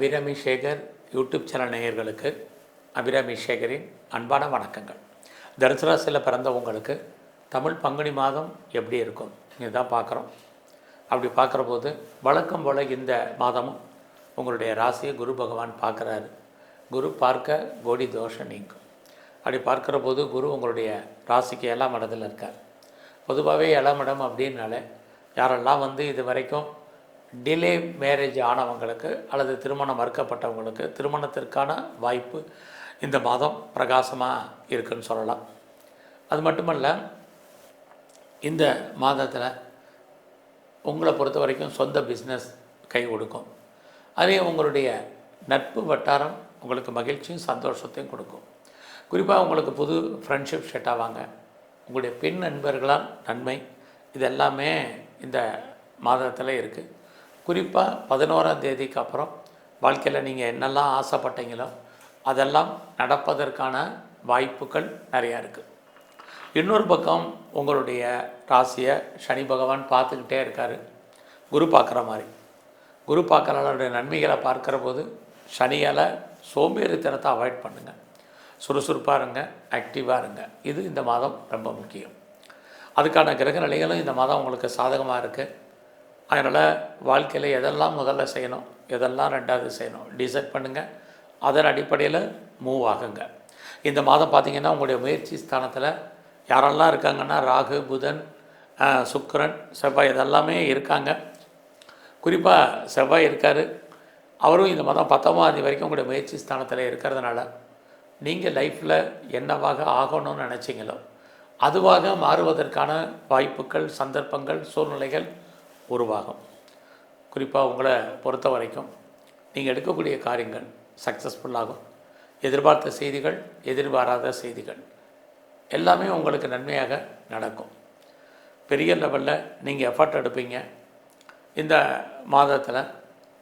Abirami Sekar YouTube channel நேயர்களுக்கு அபிராமி சேகரின் அன்பான வணக்கங்கள். தனுசு ராசியில் பிறந்தவங்களுக்கு தமிழ் பங்குனி மாதம் எப்படி இருக்கும் இதுதான் பார்க்குறோம். அப்படி பார்க்குற போது வழக்கம் போல் இந்த மாதமும் உங்களுடைய ராசியை குரு பகவான் பார்க்குறாரு. குரு பார்க்க கோடி தோஷம் நீங்கும். அப்படி பார்க்குற போது குரு உங்களுடைய ராசிக்கு 7ஆம் இடத்துல இருக்கார். பொதுவாகவே 7ஆம் இடம் அப்படின்னாலே யாரெல்லாம் இது வரைக்கும் டிலே மேரேஜ் ஆனவங்களுக்கு அல்லது திருமணம் மறுக்கப்பட்டவங்களுக்கு திருமணத்திற்கான வாய்ப்பு இந்த மாதம் பிரகாசமாக இருக்குன்னு சொல்லலாம். அது மட்டுமல்ல, இந்த மாதத்தில் உங்களை பொறுத்த வரைக்கும் சொந்த பிஸ்னஸ் கை கொடுக்கும். அதே உங்களுடைய நட்பு வட்டாரம் உங்களுக்கு மகிழ்ச்சியும் சந்தோஷத்தையும் கொடுக்கும். குறிப்பாக உங்களுக்கு புது ஃப்ரெண்ட்ஷிப் செட் ஆவாங்க. உங்களுடைய பெண் நண்பர்களால் நன்மை இது எல்லாமே இந்த மாதத்தில் இருக்குது. குறிப்பாக 11ஆம் தேதிக்கு அப்புறம் வாழ்க்கையில் நீங்கள் என்னெல்லாம் ஆசைப்பட்டீங்களோ அதெல்லாம் நடப்பதற்கான வாய்ப்புகள் நிறையா இருக்குது. இன்னொரு பக்கம் உங்களுடைய ராசியை சனி பகவான் பார்த்துக்கிட்டே இருக்கார். குரு பார்க்குற மாதிரி. குரு பார்க்குறவங்களுடைய நன்மைகளை பார்க்குற போது சனியால் சோம்பேறித்தனத்தை அவாய்ட் பண்ணுங்கள். சுறுசுறுப்பாக இருங்க, ஆக்டிவாக இருங்க. இது இந்த மாதம் ரொம்ப முக்கியம். அதுக்கான கிரக நிலைகளும் இந்த மாதம் உங்களுக்கு சாதகமாக இருக்குது. அதனால் வாழ்க்கையில் எதெல்லாம் முதல்ல செய்யணும், எதெல்லாம் ரெண்டாவது செய்யணும் டிசைட் பண்ணுங்கள். அதன் அடிப்படையில் மூவ் ஆகுங்க. இந்த மாதம் பார்த்திங்கன்னா உங்களுடைய முயற்சி ஸ்தானத்தில் யாரெல்லாம் இருக்காங்கன்னா ராகு, புதன், சுக்கிரன், செவ்வாய் இதெல்லாமே இருக்காங்க. குறிப்பாக செவ்வாய் இருக்கார். அவரும் இந்த மாதம் 10ஆம் தேதி வரைக்கும் உங்களுடைய முயற்சி ஸ்தானத்தில் இருக்கிறதுனால நீங்கள் லைஃப்பில் என்னவாக ஆகணும்னு நினச்சிங்களோ அதுவாக மாறுவதற்கான வாய்ப்புகள், சந்தர்ப்பங்கள், சூழ்நிலைகள் உருவாகும். குறிப்பாக உங்களை பொறுத்த வரைக்கும் நீங்கள் எடுக்கக்கூடிய காரியங்கள் சக்ஸஸ்ஃபுல்லாகும். எதிர்பார்த்த செய்திகள், எதிர்பாராத செய்திகள் எல்லாமே உங்களுக்கு நன்மையாக நடக்கும். பெரிய லெவலில் நீங்கள் எஃபர்ட் எடுப்பீங்க. இந்த மாதத்தில்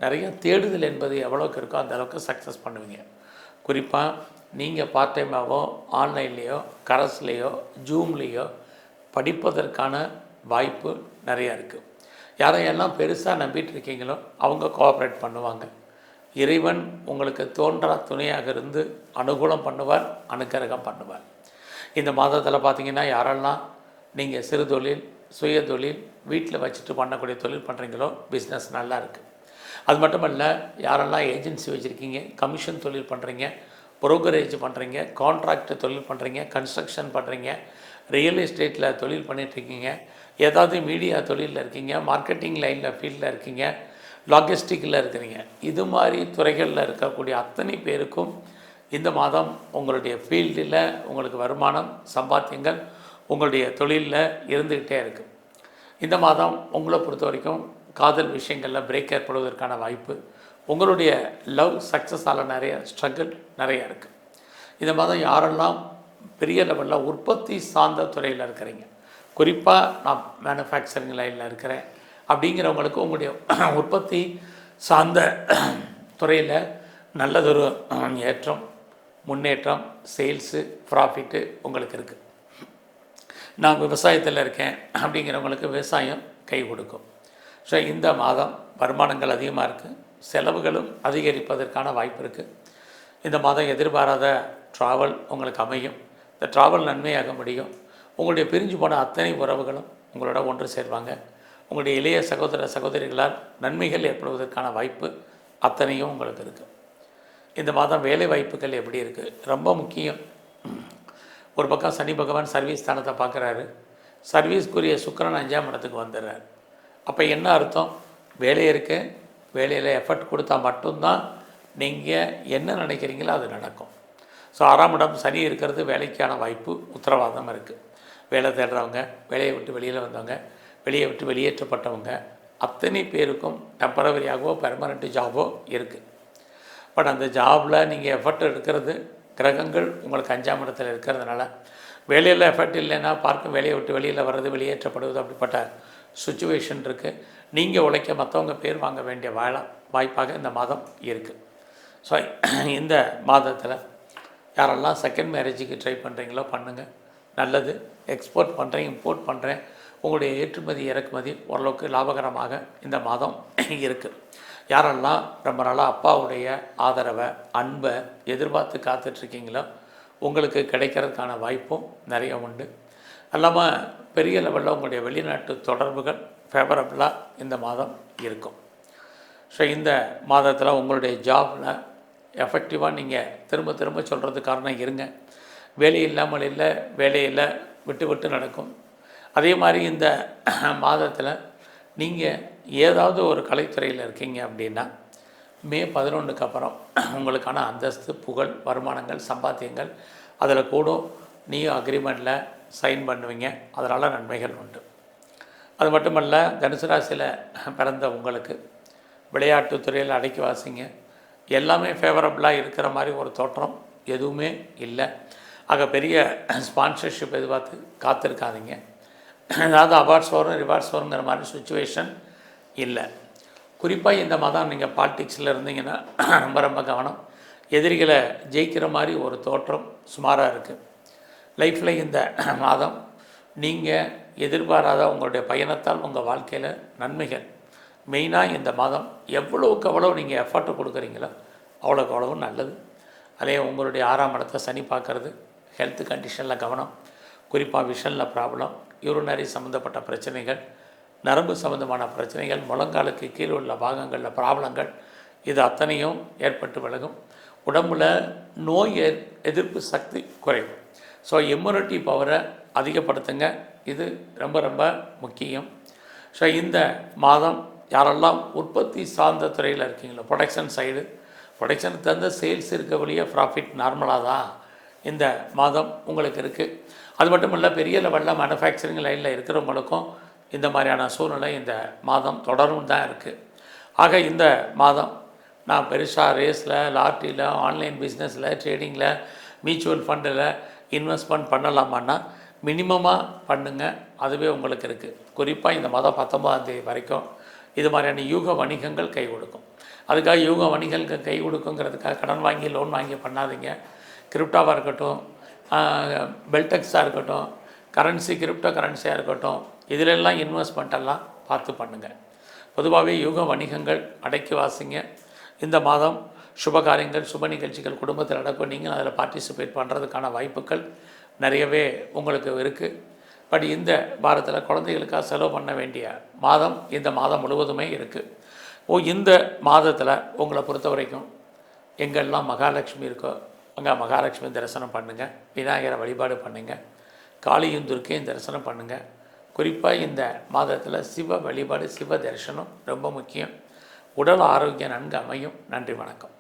நிறைய தேடுதல் என்பது எவ்வளோக்கு இருக்கோ அந்த அளவுக்கு சக்ஸஸ் பண்ணுவீங்க. குறிப்பாக நீங்கள் பார்ட் டைமாகவோ ஆன்லைன்லேயோ கரஸ்லேயோ ஜூம்லேயோ படிப்பதற்கான வாய்ப்பு நிறையா இருக்குது. யாரையெல்லாம் பெருசாக நம்பிட்டு இருக்கீங்களோ அவங்க கோஆப்ரேட் பண்ணுவாங்க. இறைவன் உங்களுக்கு தோன்றா துணையாக இருந்து அனுகூலம் பண்ணுவார், அனுக்கிரகம் பண்ணுவார். இந்த மாதத்தில் பார்த்திங்கன்னா யாரெல்லாம் நீங்கள் சிறு தொழில், சுய தொழில், வீட்டில் வச்சுட்டு பண்ணக்கூடிய தொழில் பண்ணுறீங்களோ பிஸ்னஸ் நல்லா இருக்குது. அது மட்டும் இல்லை, யாரெல்லாம் ஏஜென்சி வச்சுருக்கீங்க, கமிஷன் தொழில் பண்ணுறீங்க, புரோக்கரேஜ் பண்ணுறீங்க, கான்ட்ராக்ட் தொழில் பண்ணுறீங்க, கன்ஸ்ட்ரக்ஷன் பண்ணுறீங்க, ரியல் எஸ்டேட்டில் தொழில் பண்ணிகிட்ருக்கீங்க, ஏதாவது மீடியா தொழிலில் இருக்கீங்க, மார்க்கெட்டிங் லைனில் ஃபீல்டில் இருக்கீங்க, லாஜிஸ்டிக்கில் இருக்கிறீங்க, இது மாதிரி துறைகளில் இருக்கக்கூடிய அத்தனை பேருக்கும் இந்த மாதம் உங்களுடைய ஃபீல்டில் உங்களுக்கு வருமானம், சம்பாத்தியங்கள் உங்களுடைய தொழிலில் இருந்துக்கிட்டே இருக்குது. இந்த மாதம் உங்களை பொறுத்த வரைக்கும் காதல் விஷயங்களில் பிரேக் ஏற்படுவதற்கான வாய்ப்பு, உங்களுடைய லவ் சக்ஸஸால் நிறைய ஸ்ட்ரகிள் நிறையா இருக்குது. இந்த மாதம் யாரெல்லாம் பெரிய லெவலில் உற்பத்தி சார்ந்த துறையில் இருக்கிறீங்க, குறிப்பாக நான் மேனுஃபேக்சரிங் லைனில் இருக்கிறேன் அப்படிங்கிறவங்களுக்கு உங்களுடைய உற்பத்தி சார்ந்த துறையில் நல்லதொரு ஏற்றம், முன்னேற்றம், சேல்ஸு, ப்ராஃபிட்டு உங்களுக்கு இருக்குது. நான் விவசாயத்தில் இருக்கேன் அப்படிங்கிறவங்களுக்கு விவசாயம் கை கொடுக்கும். ஸோ இந்த மாதம் வருமானங்கள் அதிகமாக இருக்குது, செலவுகளும் அதிகரிப்பதற்கான வாய்ப்பு இருக்குது. இந்த மாதம் எதிர்பாராத ட்ராவல் உங்களுக்கு அமையும். இந்த ட்ராவல் நன்மையாக முடியும். உங்களுடைய பிரிஞ்சு போன அத்தனை உறவுகளும் உங்களோட ஒன்று சேர்வாங்க. உங்களுடைய இளைய சகோதர சகோதரிகளால் நன்மைகள் ஏற்படுவதற்கான வாய்ப்பு அத்தனையும் உங்களுக்கு இருக்குது. இந்த மாதம் வேலை வாய்ப்புகள் எப்படி இருக்குது ரொம்ப முக்கியம். ஒரு பக்கம் சனி பகவான் சர்வீஸ் ஸ்தானத்தை பார்க்குறாரு. சர்வீஸ்க்குரிய சுக்கிரன் 5ஆம் இடத்துக்கு வந்துடுறார். அப்போ என்ன அர்த்தம்? வேலை இருக்குது, வேலையில் எஃபர்ட் கொடுத்தா மட்டும்தான் நீங்கள் என்ன நினைக்கிறீங்களோ அது நடக்கும். ஸோ 6ஆம் இடம் சனி இருக்கிறது வேலைக்கான வாய்ப்பு உத்தரவாதம் இருக்குது. வேலை தேடுறவங்க, வேலையை விட்டு வெளியில் வந்தவங்க, வெளியே விட்டு வெளியேற்றப்பட்டவங்க அத்தனை பேருக்கும் டெம்பரவரியாகவோ பெர்மனெண்ட் ஜாபோ இருக்குது. பட் அந்த ஜாபில் நீங்கள் எஃபர்ட் எடுக்கிறது கிரகங்கள் உங்களுக்கு 5ஆம் இடத்துல இருக்கிறதுனால வேலையில் எஃபர்ட் இல்லைன்னா பார்க்கும் வேலையை விட்டு வெளியில் வர்றது, வெளியேற்றப்படுவது அப்படிப்பட்ட சுச்சுவேஷன் இருக்குது. நீங்கள் உழைக்க மற்றவங்க பேர் வாங்க வேண்டிய வாய்ப்பாக இந்த மாதம் இருக்குது. ஸோ இந்த மாதத்தில் யாரெல்லாம் செகண்ட் மேரேஜுக்கு ட்ரை பண்ணுறீங்களோ பண்ணுங்கள், நல்லது. எக்ஸ்போர்ட் பண்ணுறேன், இம்போர்ட் பண்ணுறேன், உங்களுடைய ஏற்றுமதி இறக்குமதி ஓரளவுக்கு லாபகரமாக இந்த மாதம் இருக்குது. யாரெல்லாம் ரொம்ப நாளாக அப்பாவுடைய ஆதரவை அன்பை எதிர்பார்த்து காத்துட்ருக்கீங்களோ உங்களுக்கு கிடைக்கிறதுக்கான வாய்ப்பும் நிறைய உண்டு. இல்லாமல் பெரிய லெவலில் உங்களுடைய வெளிநாட்டு தொடர்புகள் ஃபேவரபுளாக இந்த மாதம் இருக்கும். ஸோ இந்த மாதத்தில் உங்களுடைய ஜாபில் எஃபெக்டிவாக நீங்கள் திரும்ப திரும்ப சொல்கிறது காரணம் இருங்க. வேலை இல்லாமல் இல்லை, வேலையில் விட்டு விட்டு நடக்கும். அதே மாதிரி இந்த மாதத்தில் நீங்கள் ஏதாவது ஒரு கலைத்துறையில் இருக்கீங்க அப்படின்னா மே 11க்கு அப்புறம் உங்களுக்கான அந்தஸ்து, புகழ், வருமானங்கள், சம்பாத்தியங்கள் அதில் கூடும். நீங்கள் அக்ரிமெண்ட்டில் சைன் பண்ணுவீங்க, அதனால் நன்மைகள் உண்டு. அது மட்டுமல்ல, தனுசு ராசியில் பிறந்த உங்களுக்கு விளையாட்டுத் துறையில் அடக்கி வாசிங்க, எல்லாமே ஃபேவரபுளாக இருக்கிற மாதிரி ஒரு தோற்றம் எதுவுமே இல்லை. ஆக பெரிய ஸ்பான்சர்ஷிப் எதிர்பார்த்து காத்திருக்காதீங்க. அதாவது அவார்ட்ஸ் வரும், ரிவார்ட்ஸ் வருங்கிற மாதிரி சுச்சுவேஷன் இல்லை. குறிப்பாக இந்த மாதம் நீங்கள் பாலிடிக்ஸில் இருந்தீங்கன்னா ரொம்ப ரொம்ப கவனம். எதிரிகளை ஜெயிக்கிற மாதிரி ஒரு தோற்றம் சுமாராக இருக்குது. லைஃப்பில் இந்த மாதம் நீங்கள் எதிர்பாராத உங்களுடைய பயணத்தால் உங்கள் வாழ்க்கையில் நன்மைகள். மெயினாக இந்த மாதம் எவ்வளோக்கு எவ்வளோ நீங்கள் எஃபர்ட் கொடுக்குறீங்களோ அவ்வளோக்கு அவ்வளவு நல்லது. அதே உங்களுடைய 6ஆம் இடத்தை சனி பார்க்குறது. ஹெல்த் கண்டிஷனில் கவனம். குறிப்பாக விஷனில் ப்ராப்ளம், யூரினரி சம்மந்தப்பட்ட பிரச்சனைகள், நரம்பு சம்மந்தமான பிரச்சனைகள், முழங்காலுக்கு கீழே உள்ள பாகங்களில் ப்ராப்ளங்கள், இது அத்தனையும் ஏற்பட்டு விலகும். உடம்பில் நோய் எதிர்ப்பு சக்தி குறையும். ஸோ இம்யூனிட்டி பவரை அதிகப்படுத்துங்க, இது ரொம்ப ரொம்ப முக்கியம். ஸோ இந்த மாதம் யாரெல்லாம் உற்பத்தி சார்ந்த துறையில் இருக்கீங்களோ, ப்ரொடக்ஷன் சைடு, ப்ரொடக்ஷனுக்கு தகுந்த சேல்ஸ் இருக்க வழியே ப்ராஃபிட் நார்மலாக தான் இந்த மாதம் உங்களுக்கு இருக்குது. அது மட்டும் இல்லை, பெரிய லெவலில் மேனுஃபேக்சரிங் லைனில் இருக்கிறவங்களுக்கும் இந்த மாதிரியான சூழ்நிலை இந்த மாதம் தொடரும் தான் இருக்குது. ஆக இந்த மாதம் நான் பெருசாக ரேஸில், லாட்ரியில், ஆன்லைன் பிஸ்னஸில், ட்ரேடிங்கில், மியூச்சுவல் ஃபண்டில் இன்வெஸ்ட்மெண்ட் பண்ணலாமான்னா மினிமமாக பண்ணுங்கள், அதுவே உங்களுக்கு இருக்குது. குறிப்பாக இந்த மாதம் 19ஆம் தேதி வரைக்கும் இது மாதிரியான யூக வணிகங்கள் கை கொடுக்கும். அதுக்காக யூக வணிகங்கள் கை கொடுக்குங்கிறதுக்காக கடன் வாங்கி லோன் வாங்கி பண்ணாதீங்க. கிரிப்டாவாக இருக்கட்டும், பெல்டெக்ஸாக இருக்கட்டும், கரன்சி கிரிப்டோ கரன்சியாக இருக்கட்டும், இதிலெல்லாம் இன்வெஸ்ட்மெண்ட்டெல்லாம் பார்த்து பண்ணுங்கள். பொதுவாகவே யூக வணிகங்கள் அடக்கி வாசிங்க. இந்த மாதம் சுப காரியங்கள், சுப நிகழ்ச்சிகள் குடும்பத்தில் நடக்கும். நீங்கள் அதில் பார்ட்டிசிபேட் பண்ணுறதுக்கான வாய்ப்புகள் நிறையவே உங்களுக்கு இருக்குது. பட் இந்த வாரத்தில் குழந்தைகளுக்காக செலவு பண்ண வேண்டிய மாதம் இந்த மாதம் முழுவதுமே இருக்குது. இந்த மாதத்தில் உங்களை பொறுத்த வரைக்கும் எங்கெல்லாம் மகாலட்சுமி இருக்கோ அங்கே மகாலட்சுமி தரிசனம் பண்ணுங்கள், விநாயகரை வழிபாடு பண்ணுங்கள், காளியும் துர்க்கையும் தரிசனம் பண்ணுங்கள். குறிப்பாக இந்த மாதத்தில் சிவ வழிபாடு, சிவ தரிசனம் ரொம்ப முக்கியம். உடல் ஆரோக்கியம் நன்கு அமையும். நன்றி, வணக்கம்.